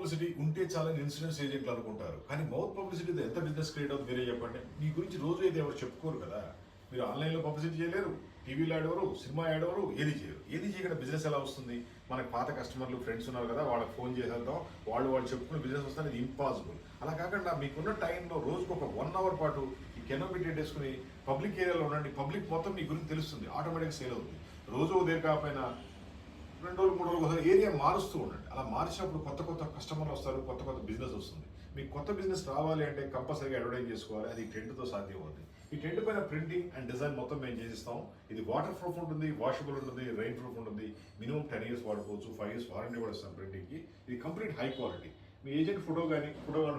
Publicity ఉంటే చాలని insurance ఏజెంట్లు అనుకుంటారు. కానీ మౌత్ పబ్లిసిటీతో ఎంత బిజినెస్ క్రియేట్ అవుతుంది మీరే చెప్పండి. మీ గురించి రోజు అయితే ఎవరు చెప్పుకోరు కదా. మీరు ఆన్లైన్లో పబ్లిసిటీ చేయలేరు, టీవీలో యాడ్ ఎవరు, సినిమా యాడ్ ఎవరు, ఏది చేయరు. ఏది చేయకుండా బిజినెస్ ఎలా వస్తుంది? మనకి పాత కస్టమర్లు ఫ్రెండ్స్ ఉన్నారు కదా, వాళ్ళకి ఫోన్ చేసేద్దాం, వాళ్ళు చెప్పుకుని బిజినెస్ వస్తే ఇది ఇంపాసిబుల్. అలా కాకుండా మీకున్న టైంలో రోజుకు ఒక 1 అవర్ పాటు ఈ కెనోపీ టెంట్ వేసుకుని పబ్లిక్ ఏరియాలో ఉండండి. పబ్లిక్ మొత్తం మీ గురించి తెలుస్తుంది, ఆటోమేటిక్ సేల్ అవుతుంది. రోజు ఉదయం కాకపోయినా 2 రోజులు 3 రోజులు ఒకసారి ఏరియా మారుస్తూ ఉండండి. అలా మార్చినప్పుడు కొత్త కస్టమర్లు వస్తారు, కొత్త బిజినెస్ వస్తుంది. మీకు కొత్త బిజినెస్ రావాలి అంటే కంపల్సరీగా అడ్వర్టైజ్ చేసుకోవాలి. అది టెంట్తో సాధ్యం అవుతుంది. ఈ టెంట్ పైన ప్రింటింగ్ అండ్ డిజైన్ మొత్తం మేము చేసిస్తాం. ఇది వాటర్ ప్రూఫ్ ఉంటుంది, వాషబుల్ ఉంటుంది, రెయిన్ ప్రూఫ్ ఉంటుంది. మినిమం 10 years వాడుకోవచ్చు, 5 years వారంటీ కూడా ఇస్తాం ప్రింటింగ్కి. ఇది కంప్లీట్ హై క్వాలిటీ. మీ ఏజెంట్ ఫోటో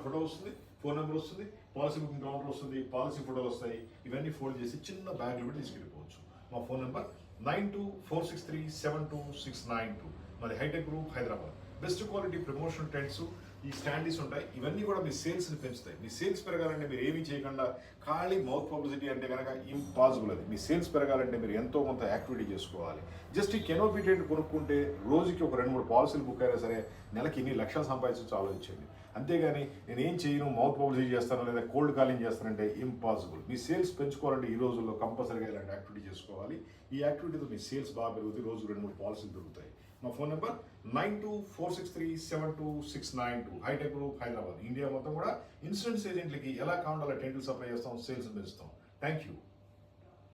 ఫోటో వస్తుంది, ఫోన్ నెంబర్ వస్తుంది, పాలసీ బుకింగ్ కౌంటర్ వస్తుంది, పాలసీ ఫోటోలు వస్తాయి. ఇవన్నీ ఫోల్డ్ చేసి చిన్న బ్యాగ్లో పెట్టి తీసుకెళ్ళిపోవచ్చు. మా ఫోన్ నెంబర్ 9246372692. మాది Hitech Group, Hyderabad. Best quality promotional tents, ఈ స్టాండీస్ ఉంటాయి. ఇవన్నీ కూడా మీ సేల్స్ని పెంచుతాయి. మీ సేల్స్ పెరగాలంటే మీరు ఏమీ చేయకుండా ఖాళీ మౌత్ పబ్లిసిటీ అంటే కనుక ఇంపాసిబుల్. అది మీ సేల్స్ పెరగాలంటే మీరు ఎంతో కొంత యాక్టివిటీ చేసుకోవాలి. జస్ట్ ఈ కెనోపీ టెంట్ కొనుక్కుంటే రోజుకి ఒక 2-3 పాలసీలు బుక్ అయినా సరే నెలకి ఇన్ని లక్షలు సంపాదించవచ్చు ఆలోచించండి. అంతేగాని నేను ఏం చేయను, మౌత్ పబ్లిసిటీ చేస్తాను లేదా కోల్డ్ కాలింగ్ చేస్తానంటే ఇంపాసిబుల్. మీ సేల్స్ పెంచుకోవాలంటే ఈ రోజుల్లో కంపల్సరీగా ఇలాంటి యాక్టివిటీ చేసుకోవాలి. ఈ యాక్టివిటీతో మీ సేల్స్ బాగా పెరుగుతాయి, రోజు 2-3 పాలసీలు దొరుకుతాయి. మా phone number 9246372692. Hitech Group, Hyderabad. India మొత్తం కూడా ఇన్సూరెన్స్ ఏజెంట్లకి ఎలా కావాలో టెంట్లు సప్లై చేస్తాం, సేల్స్ పెంచుతాం. Thank you.